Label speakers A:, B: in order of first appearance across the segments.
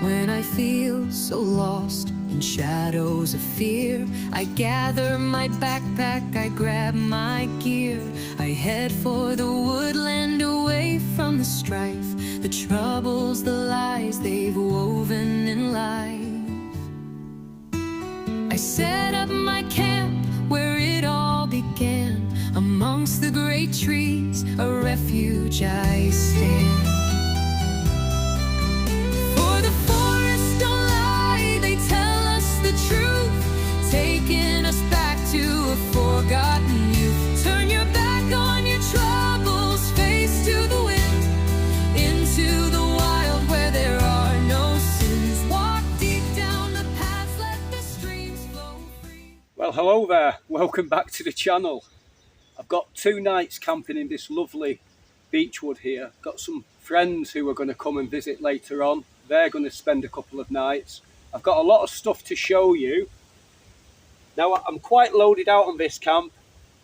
A: When I feel so lost in shadows of fear, I gather my backpack, I grab my gear. I head for the woodland, away from the strife, the troubles, the lies they've woven in life. I set up my camp where it all began, amongst the great trees, a refuge I stand. Taking us back to a forgotten youth. Turn your back on your troubles, face to the wind, into the wild where there are no sins. Walk deep down the paths, let the streams flow free.
B: Well, hello there, welcome back to the channel. I've got 2 nights camping in this lovely beechwood here. Got some friends who are going to come and visit later on. They're going to spend a couple of nights. I've got a lot of stuff to show you. Now, I'm quite loaded out on this camp.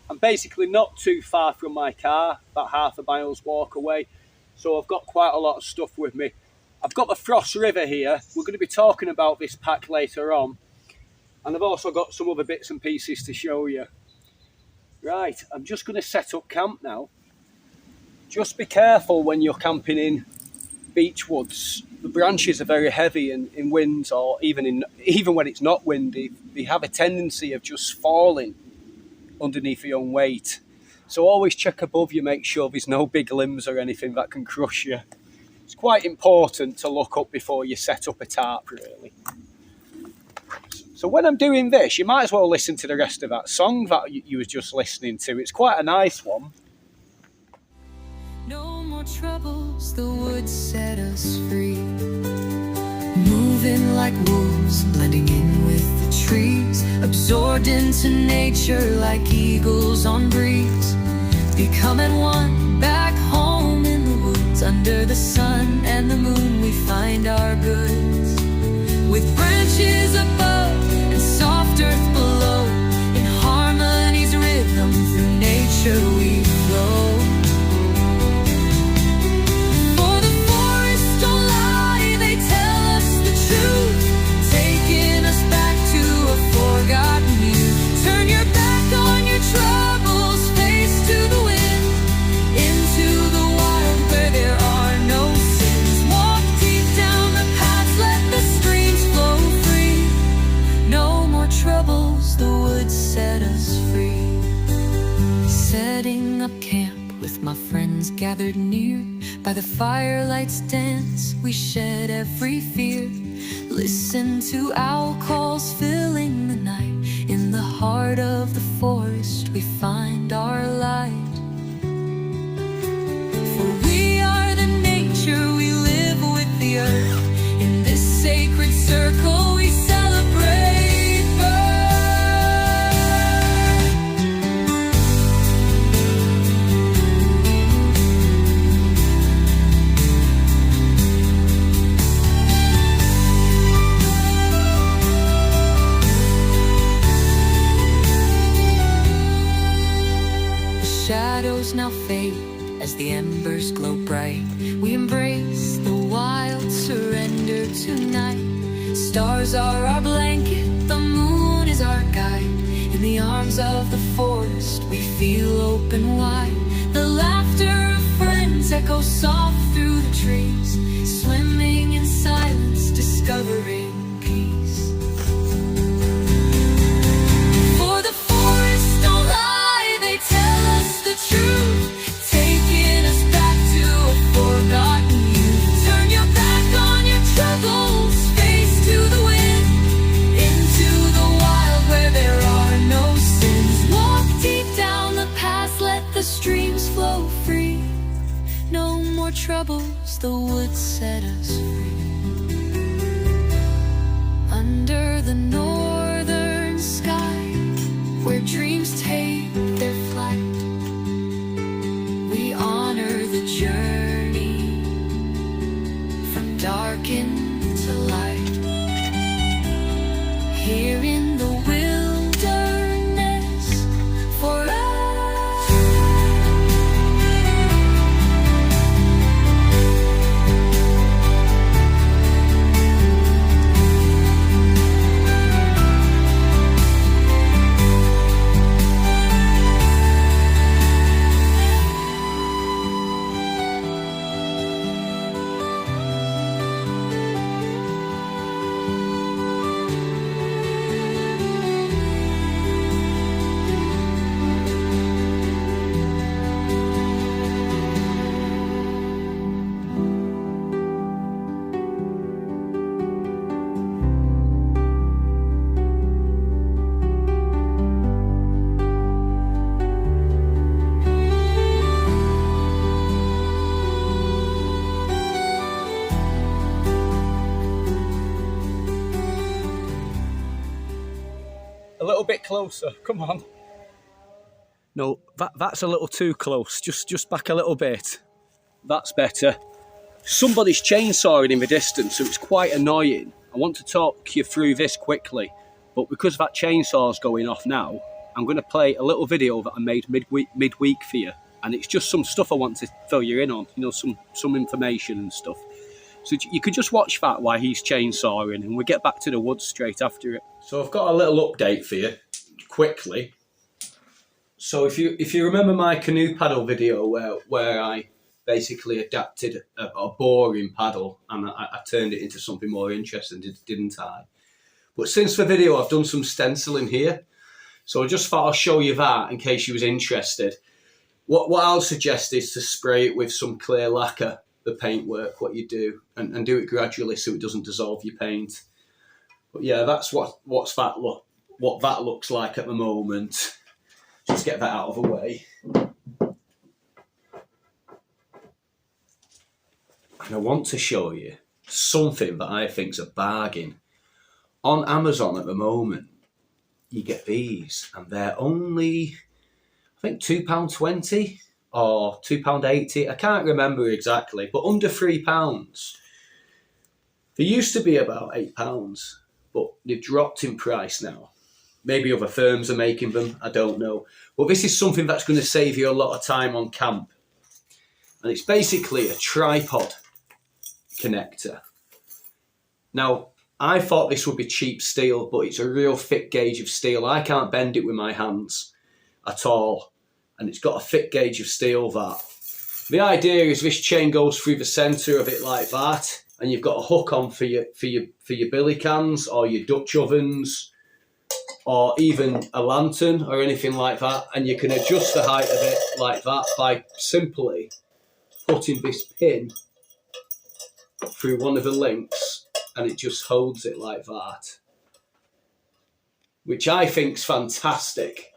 B: I'm basically not too far from my car, about half a mile's walk away. So I've got quite a lot of stuff with me. I've got the Frost River here. We're going to be talking about this pack later on. And I've also got some other bits and pieces to show you. Right, I'm just going to set up camp now. Just be careful when you're camping in beech woods. The branches are very heavy in winds, or even when it's not windy, they have a tendency of just falling underneath your own weight. So always check above you, make sure there's no big limbs or anything that can crush you. It's quite important to look up before you set up a tarp, really. So when I'm doing this, you might as well listen to the rest of that song that you was just listening to. It's quite a nice one.
A: No more troubles, the woods set us free. Moving like wolves, blending in with the trees, absorbed into nature like eagles on breeze. Becoming one, back home in the woods, under the sun and the moon we find our goods. With branches above and soft earth below, in harmony's rhythm through nature we flow. Gathered near by the firelight's dance, we shed every fear. Listen to owl calls filling the night. In the heart of the forest we find our light. For we are the nature, we live with the earth. In this sacred circle we celebrate. Shadows now fade as the embers glow bright. We embrace the wild, surrender tonight. Stars are our blanket, the moon is our guide. In the arms of the forest we feel open wide. The laughter of friends echoes soft through the trees. Swimming in silence, discovering peace. For the forests don't lie, they tell us the truth, taking us back to a forgotten youth. Turn your back on your troubles, face to the wind, into the wild where there are no sins. Walk deep down the path, let the streams flow free. No more troubles, the woods set us free. Under the northern sky, where dreams take their flight, we honor the journey from dark into light. Here in the wilderness, forever
B: little bit closer. Come on. No, that's a little too close. Just back a little bit. That's better. Somebody's chainsawing in the distance, so it's quite annoying. I want to talk you through this quickly, but because that chainsaw's going off now, I'm going to play a little video that I made midweek for you, and it's just some stuff I want to fill you in on, you know, some information and stuff. So you could just watch that while he's chainsawing, and we'll get back to the woods straight after it. So I've got a little update for you, quickly. So if you remember my canoe paddle video where I basically adapted a boring paddle and I turned it into something more interesting, didn't I? But since the video, I've done some stenciling here. So I just thought I'll show you that in case you was interested. What I'll suggest is to spray it with some clear lacquer, the paintwork, what you do, and do it gradually so it doesn't dissolve your paint. But yeah, that's what that looks like at the moment. Just get that out of the way. And I want to show you something that I think is a bargain. On Amazon at the moment, you get these, and they're only, I think, £2.20 or £2.80. I can't remember exactly, but under £3. They used to be about £8, but they've dropped in price now. Maybe other firms are making them, I don't know. But this is something that's going to save you a lot of time on camp. And it's basically a tripod connector. Now, I thought this would be cheap steel, but it's a real thick gauge of steel. I can't bend it with my hands at all. And it's got a thick gauge of steel that. The idea is this chain goes through the centre of it like that, and you've got a hook on for your billy cans or your Dutch ovens, or even a lantern or anything like that, and you can adjust the height of it like that by simply putting this pin through one of the links, and it just holds it like that, which I think's fantastic.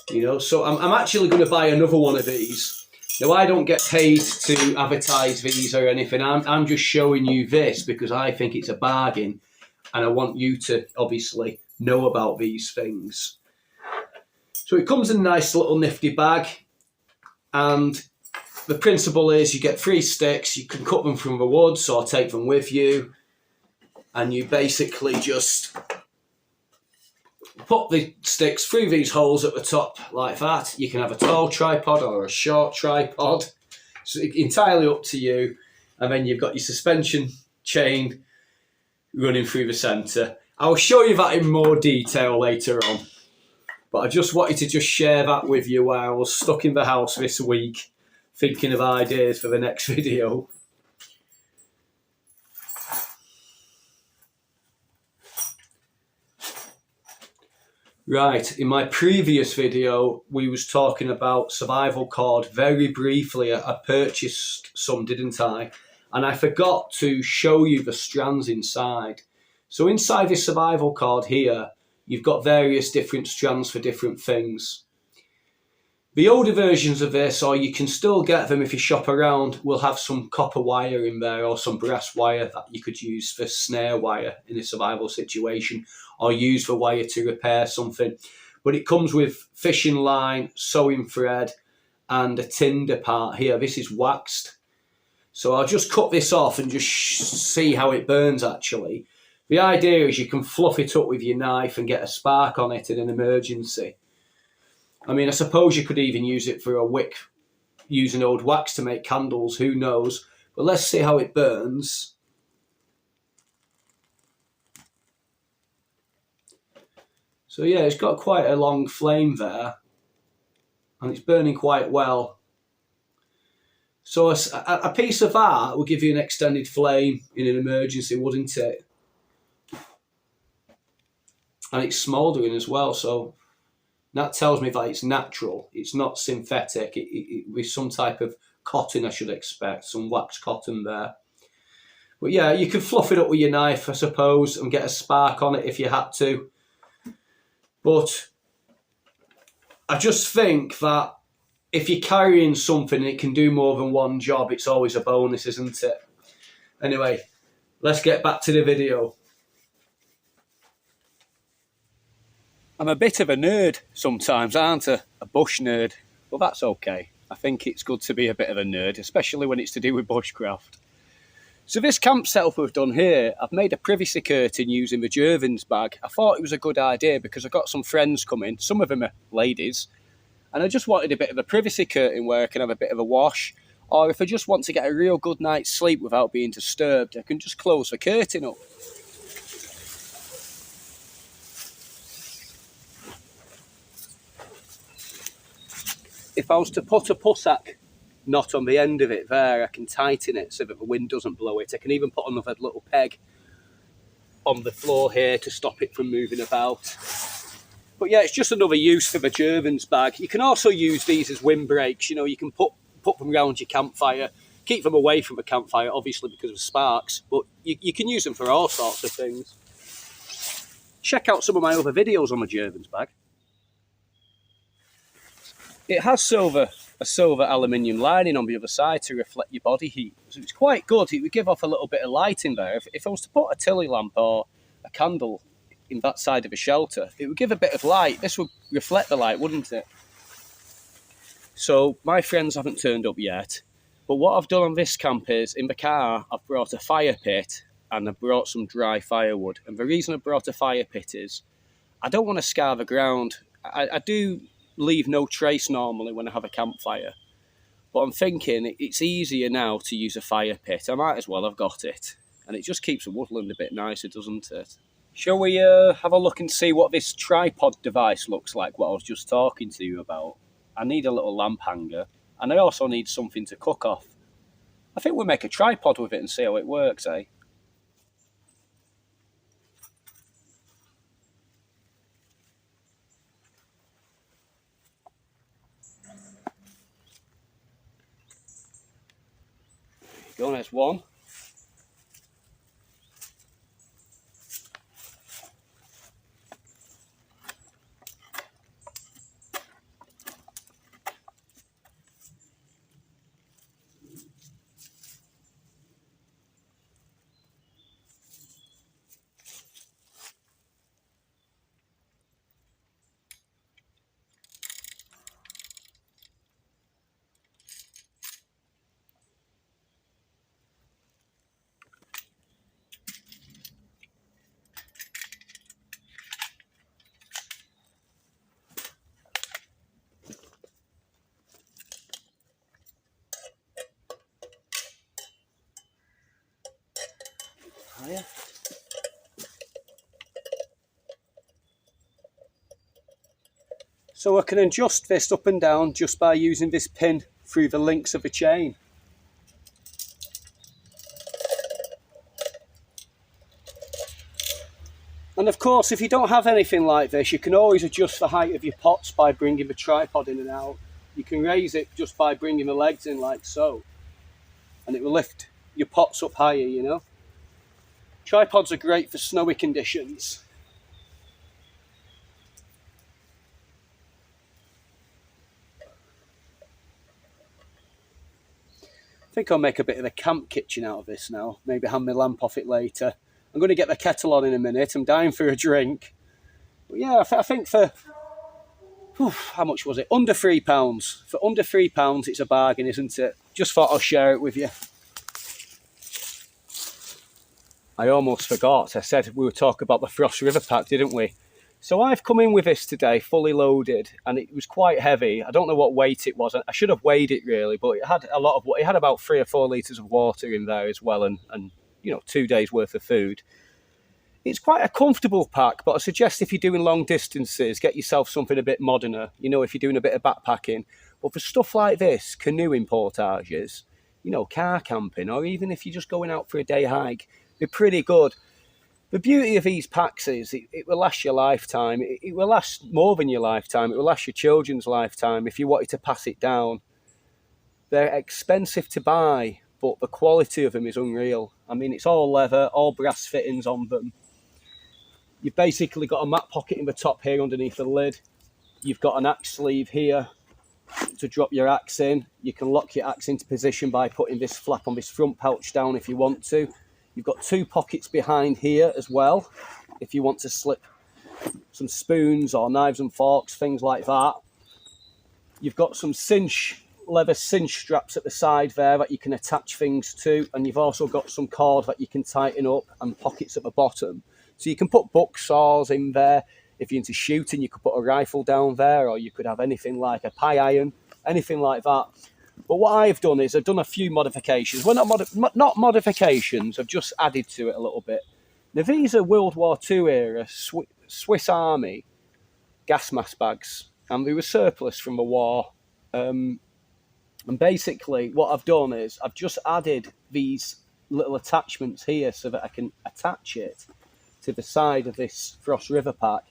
B: You know, so I'm actually going to buy another one of these. Now, I don't get paid to advertise these or anything. I'm just showing you this because I think it's a bargain, and I want you to obviously know about these things. So it comes in a nice little nifty bag, and the principle is you get 3 sticks. You can cut them from the woods or take them with you, and you basically just put the sticks through these holes at the top like that. You can have a tall tripod or a short tripod. So entirely up to you. And then you've got your suspension chain running through the centre. I'll show you that in more detail later on. But I just wanted to just share that with you while I was stuck in the house this week, thinking of ideas for the next video. Right, in my previous video, we was talking about survival cord very briefly. I purchased some, didn't I? And I forgot to show you the strands inside. So inside this survival cord here, you've got various different strands for different things. The older versions of this, or you can still get them if you shop around, will have some copper wire in there or some brass wire that you could use for snare wire in a survival situation, or use the wire to repair something. But it comes with fishing line, sewing thread, and a tinder part here. This is waxed. So I'll just cut this off and just see how it burns actually. The idea is you can fluff it up with your knife and get a spark on it in an emergency. I mean, I suppose you could even use it for a wick, using old wax to make candles, who knows. But let's see how it burns. So yeah, it's got quite a long flame there, and it's burning quite well. So a piece of that will give you an extended flame in an emergency, wouldn't it? And it's smouldering as well, so that tells me that it's natural. It's not synthetic. It with some type of cotton, I should expect, some wax cotton there. But yeah, you can fluff it up with your knife, I suppose, and get a spark on it if you had to. But I just think that if you're carrying something and it can do more than one job, it's always a bonus, isn't it? Anyway, let's get back to the video. I'm a bit of a nerd sometimes, aren't I? A bush nerd. But that's okay. I think it's good to be a bit of a nerd, especially when it's to do with bushcraft. So this camp setup we've done here, I've made a privacy curtain using the Jervins bag. I thought it was a good idea because I've got some friends coming, some of them are ladies, and I just wanted a bit of a privacy curtain where I can have a bit of a wash, or if I just want to get a real good night's sleep without being disturbed, I can just close the curtain up. If I was to put a pussack knot on the end of it there, I can tighten it so that the wind doesn't blow it. I can even put another little peg on the floor here to stop it from moving about. But yeah, it's just another use for the Jervins bag. You can also use these as windbreaks. You know, you can put them around your campfire, keep them away from the campfire, obviously because of sparks, but you can use them for all sorts of things. Check out some of my other videos on the Jervins bag. It has a silver aluminium lining on the other side to reflect your body heat. So it's quite good. It would give off a little bit of light in there. If I was to put a tilly lamp or a candle in that side of a shelter, it would give a bit of light. This would reflect the light, wouldn't it? So my friends haven't turned up yet. But what I've done on this camp is, in the car, I've brought a fire pit and I've brought some dry firewood. And the reason I brought a fire pit is I don't want to scar the ground. I do leave no trace normally when I have a campfire, but I'm thinking it's easier now to use a fire pit. I might as well have got it, and it just keeps the woodland a bit nicer, doesn't it? Shall we have a look and see what this tripod device looks like, what I was just talking to you about? I need a little lamp hanger, and I also need something to cook off. I think we'll make a tripod with it and see how it works, eh? Go on, there's one. Higher. So I can adjust this up and down just by using this pin through the links of the chain. And of course, if you don't have anything like this, you can always adjust the height of your pots by bringing the tripod in and out. You can raise it just by bringing the legs in like so, and it will lift your pots up higher, you know. Tripods are great for snowy conditions. I think I'll make a bit of a camp kitchen out of this now. Maybe hang my lamp off it later. I'm going to get the kettle on in a minute. I'm dying for a drink. But yeah, I think for, how much was it? Under £3. For under £3, it's a bargain, isn't it? Just thought I'll share it with you. I almost forgot. I said we would talk about the Frost River pack, didn't we? So I've come in with this today, fully loaded, and it was quite heavy. I don't know what weight it was. I should have weighed it really, but it had a lot of. It had about 3 or 4 litres of water in there as well, and 2 days worth of food. It's quite a comfortable pack, but I suggest if you're doing long distances, get yourself something a bit moderner. You know, if you're doing a bit of backpacking. But for stuff like this, canoeing portages, car camping, or even if you're just going out for a day hike, they're pretty good. The beauty of these packs is it will last your lifetime. It will last more than your lifetime. It will last your children's lifetime if you wanted to pass it down. They're expensive to buy, but the quality of them is unreal. I mean, it's all leather, all brass fittings on them. You've basically got a mat pocket in the top here underneath the lid. You've got an axe sleeve here to drop your axe in. You can lock your axe into position by putting this flap on this front pouch down if you want to. You've got 2 pockets behind here as well, if you want to slip some spoons or knives and forks, things like that. You've got some leather cinch straps at the side there that you can attach things to, and you've also got some cord that you can tighten up and pockets at the bottom. So you can put buck saws in there. If you're into shooting, you could put a rifle down there, or you could have anything like a pie iron, anything like that. But what I've done is I've done a few modifications. Well, not modifications, I've just added to it a little bit. Now, these are World War II era Swiss Army gas mask bags, and they were surplus from the war. And basically what I've done is I've just added these little attachments here so that I can attach it to the side of this Frost River pack.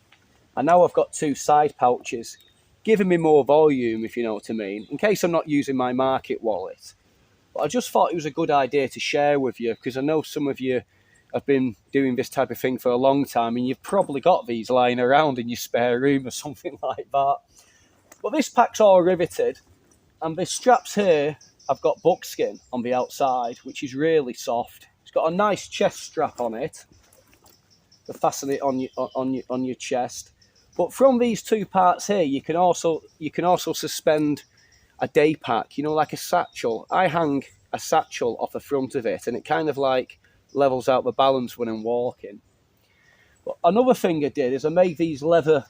B: And now I've got two side pouches, giving me more volume, if you know what I mean, in case I'm not using my market wallet. But I just thought it was a good idea to share with you, because I know some of you have been doing this type of thing for a long time, and you've probably got these lying around in your spare room or something like that. But this pack's all riveted. And the straps here, I've got buckskin on the outside, which is really soft. It's got a nice chest strap on it to fasten it on your chest. But from these two parts here, you can also suspend a day pack, you know, like a satchel. I hang a satchel off the front of it, and it kind of like levels out the balance when I'm walking. But another thing I did is I made these leather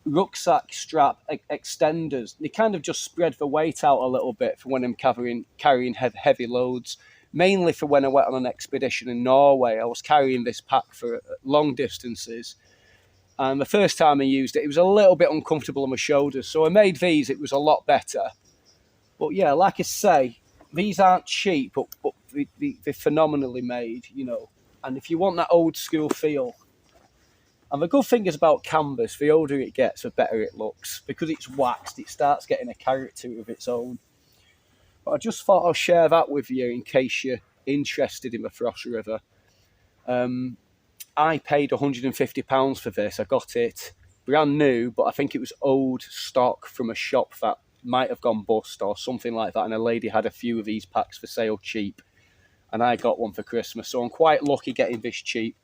B: rucksack strap extenders. They kind of just spread the weight out a little bit for when I'm carrying heavy loads, mainly for when I went on an expedition in Norway. I was carrying this pack for long distances, and the first time I used it, it was a little bit uncomfortable on my shoulders, so I made these. It was a lot better. But yeah, like I say, these aren't cheap, but they're phenomenally made, you know. And if you want that old school feel, and the good thing is about canvas, the older it gets, the better it looks. Because it's waxed, it starts getting a character of its own. But I just thought I'll share that with you in case you're interested in the Frost River. I paid £150 for this. I got it brand new, but I think it was old stock from a shop that might have gone bust or something like that. And a lady had a few of these packs for sale cheap. And I got one for Christmas. So I'm quite lucky getting this cheap.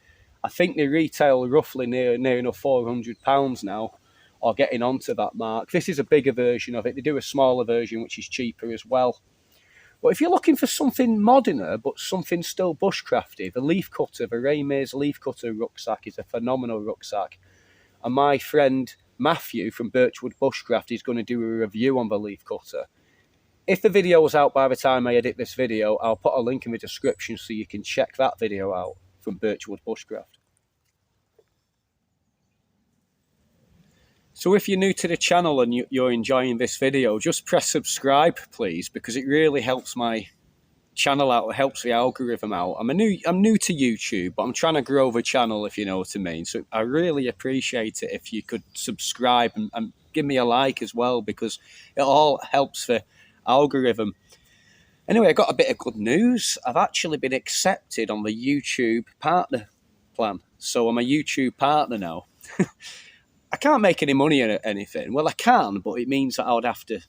B: I think they retail roughly near enough £400 now, or getting onto that mark. This is a bigger version of it. They do a smaller version, which is cheaper as well. But if you're looking for something moderner, but something still bushcrafty, the leaf cutter, the Ray Mays leaf cutter rucksack is a phenomenal rucksack. And my friend Matthew from Birchwood Bushcraft is going to do a review on the leaf cutter. If the video is out by the time I edit this video, I'll put a link in the description so you can check that video out from Birchwood Bushcraft. So if you're new to the channel and you're enjoying this video, just press subscribe, please, because it really helps my channel out. It helps the algorithm out. I'm new to YouTube, but I'm trying to grow the channel, if you know what I mean. So I really appreciate it if you could subscribe and give me a like as well, because it all helps the algorithm. Anyway, I got a bit of good news. I've actually been accepted on the YouTube partner plan. So I'm a YouTube partner now. I can't make any money or anything. Well, I can, but it means that I would have to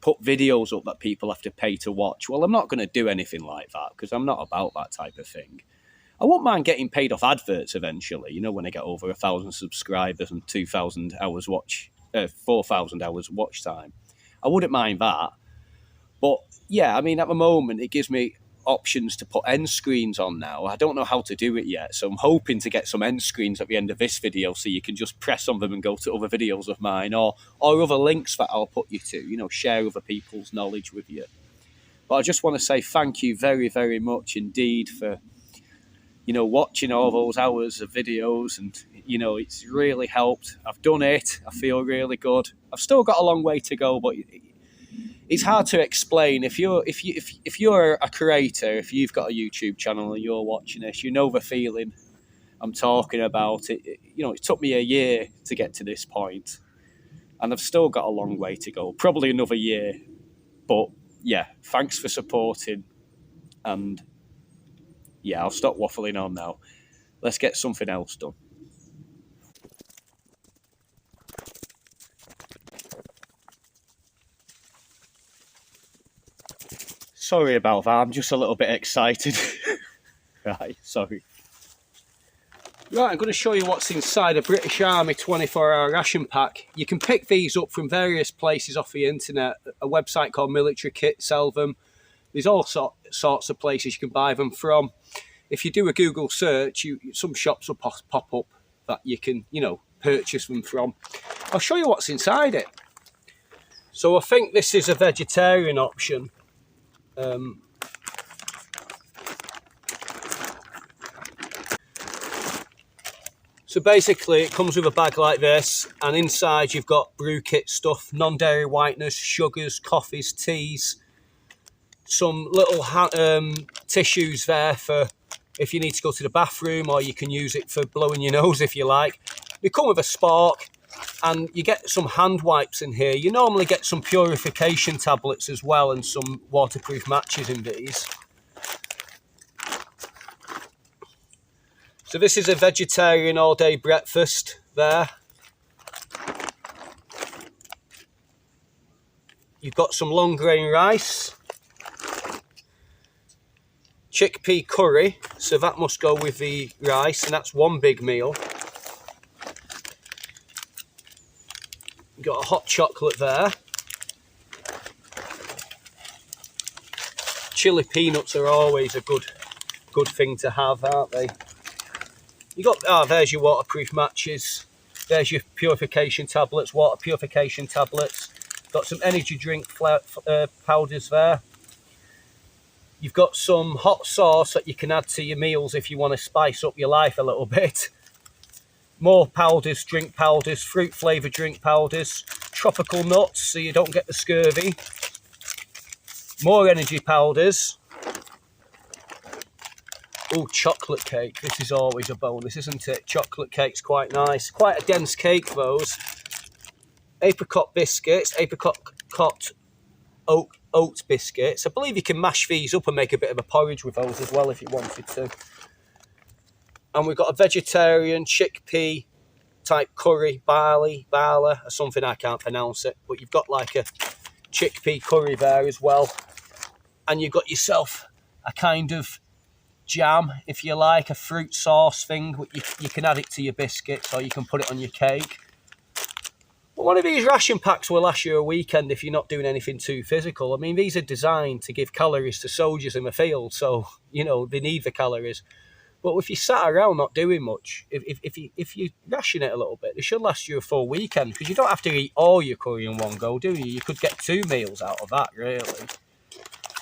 B: put videos up that people have to pay to watch. Well, I'm not going to do anything like that because I'm not about that type of thing. I won't mind getting paid off adverts eventually, you know, when I get over 1,000 subscribers and 2,000 hours 4,000 hours watch time. I wouldn't mind that. But yeah, I mean, at the moment, it gives me options to put end screens on now. I don't know how to do it yet, so I'm hoping to get some end screens at the end of this video so you can just press on them and go to other videos of mine, or other links that I'll put you to, you know, share other people's knowledge with you. But I just want to say thank you very, very much indeed for, you know, watching all those hours of videos, and, you know, it's really helped. I've done it. I feel really good. I've still got a long way to go, but it's hard to explain. If you're a creator, if you've got a YouTube channel and you're watching this, you know the feeling I'm talking about. You know, it took me a year to get to this point, and I've still got a long way to go. Probably another year, but yeah, thanks for supporting. And yeah, I'll stop waffling on now. Let's get something else done. Sorry about that, I'm just a little bit excited. Right, sorry. Right, I'm going to show you what's inside a British Army 24-hour ration pack. You can pick these up from various places off the internet. A website called Military Kit sell them. There's all sorts of places you can buy them from. If you do a Google search, some shops will pop up that you can, purchase them from. I'll show you what's inside it. So I think this is a vegetarian option. So basically it comes with a bag like this, and inside you've got brew kit stuff, non-dairy whiteners, sugars, coffees, teas, some little tissues there for if you need to go to the bathroom, or you can use it for blowing your nose if you like. They come with a spark, and you get some hand wipes in here. You normally get some purification tablets as well, and some waterproof matches in these. So this is a vegetarian all-day breakfast there. You've got some long grain rice, chickpea curry, so that must go with the rice, and that's one big meal. You've got a hot chocolate there. Chili peanuts are always a good thing to have, aren't they? You got, there's your waterproof matches. There's your purification tablets, water purification tablets. Got some energy drink powders there. You've got some hot sauce that you can add to your meals if you want to spice up your life a little bit. More powders, drink powders, fruit flavoured drink powders, tropical nuts so you don't get the scurvy. More energy powders. Oh, chocolate cake. This is always a bonus, isn't it? Chocolate cake's quite nice. Quite a dense cake, those. Apricot biscuits, apricot oat biscuits. I believe you can mash these up and make a bit of a porridge with those as well if you wanted to. And we've got a vegetarian chickpea type curry, bala, or something, I can't pronounce it. But you've got like a chickpea curry there as well. And you've got yourself a kind of jam, if you like, a fruit sauce thing. You can add it to your biscuits or you can put it on your cake. But one of these ration packs will last you a weekend if you're not doing anything too physical. I mean, these are designed to give calories to soldiers in the field, so, they need the calories. But if you sat around not doing much, if you ration it a little bit, it should last you a full weekend, because you don't have to eat all your curry in one go, do you? You could get 2 meals out of that, really.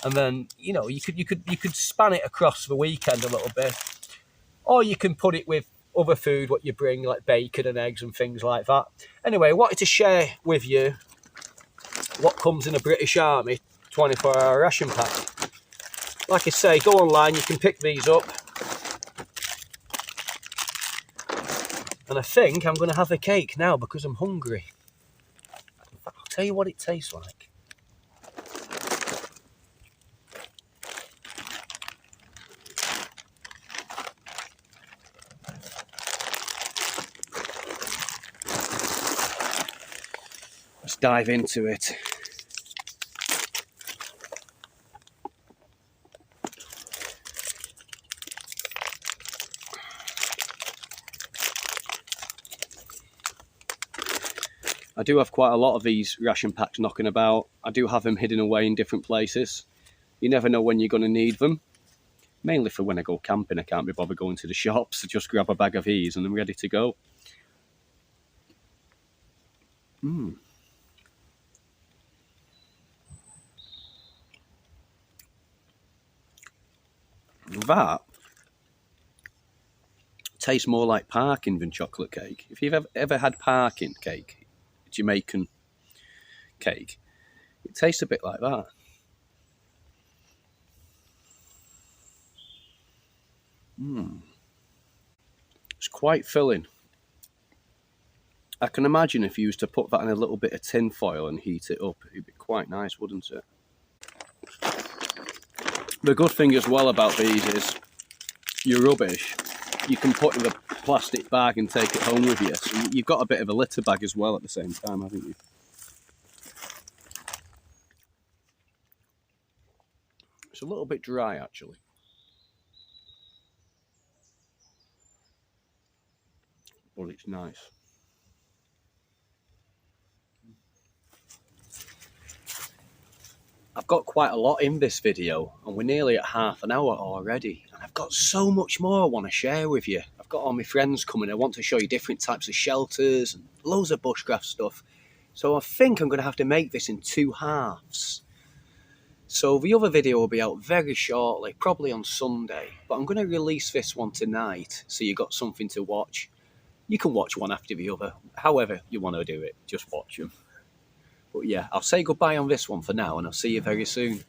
B: And then, you could span it across the weekend a little bit. Or you can put it with other food, what you bring, like bacon and eggs and things like that. Anyway, I wanted to share with you what comes in a British Army 24-hour ration pack. Like I say, go online, you can pick these up. And I think I'm going to have a cake now because I'm hungry. I'll tell you what it tastes like. Let's dive into it. I do have quite a lot of these ration packs knocking about. I do have them hidden away in different places. You never know when you're going to need them. Mainly for when I go camping, I can't be bothered going to the shops. So just grab a bag of these and I'm ready to go. That tastes more like parkin than chocolate cake. If you've ever had parkin cake, Jamaican cake, it tastes a bit like that. It's quite filling. I can imagine if you used to put that in a little bit of tin foil and heat it up, it'd be quite nice, wouldn't it? The good thing as well about these is your rubbish, you can put in a plastic bag and take it home with you. So you've got a bit of a litter bag as well at the same time, haven't you? It's a It's a little bit dry, actually. but it's nice. I've got quite a lot in this video and we're nearly at half an hour already, and I've got so much more I want to share with you. I've got all my friends coming. I want to show you different types of shelters and loads of bushcraft stuff. So I think I'm going to have to make this in 2 halves. So the other video will be out very shortly, probably on Sunday, but I'm going to release this one tonight so you got something to watch. You can watch one after the other, however you want to do it, just watch them. But yeah, I'll say goodbye on this one for now, and I'll see you very soon.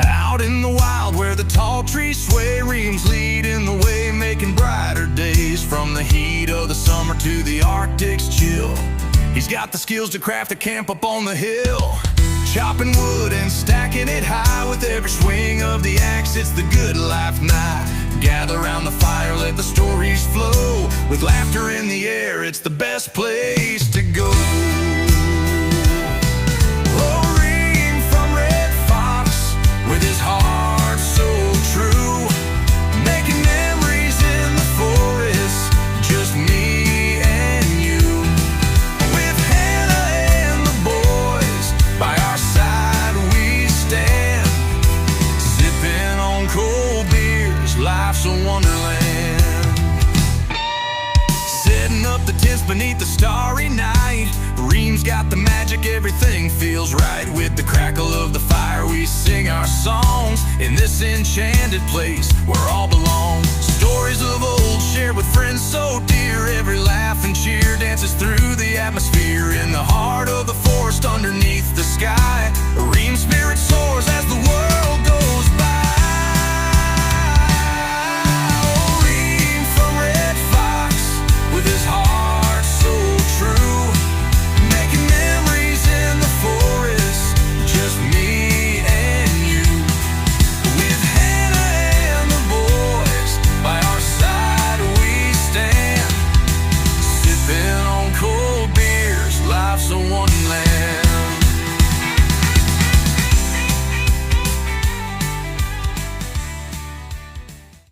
C: Out in the wild where the tall trees sway, reams leading the way, making brighter days. From the heat of the summer to the Arctic's chill, he's got the skills to craft a camp up on the hill. Chopping wood and stacking it high, with every swing of the axe, it's the good life night. Gather round the fire, let the stories flow. With laughter in the air, it's the best place to go. Oh, ring from Red Fox, with his heart so true, making memories in the forest, just me and you. With Hannah and the boys by our side we stand, sipping on cold beers, life's a wonderland. Setting up the tents beneath the starry night, Reem's got the magic, everything feels right. With the crackle of the fire we sing our songs, in this enchanted place where all belong. Stories of old shared with friends so dear, every laugh and cheer dances through the atmosphere. In the heart of the forest underneath the sky,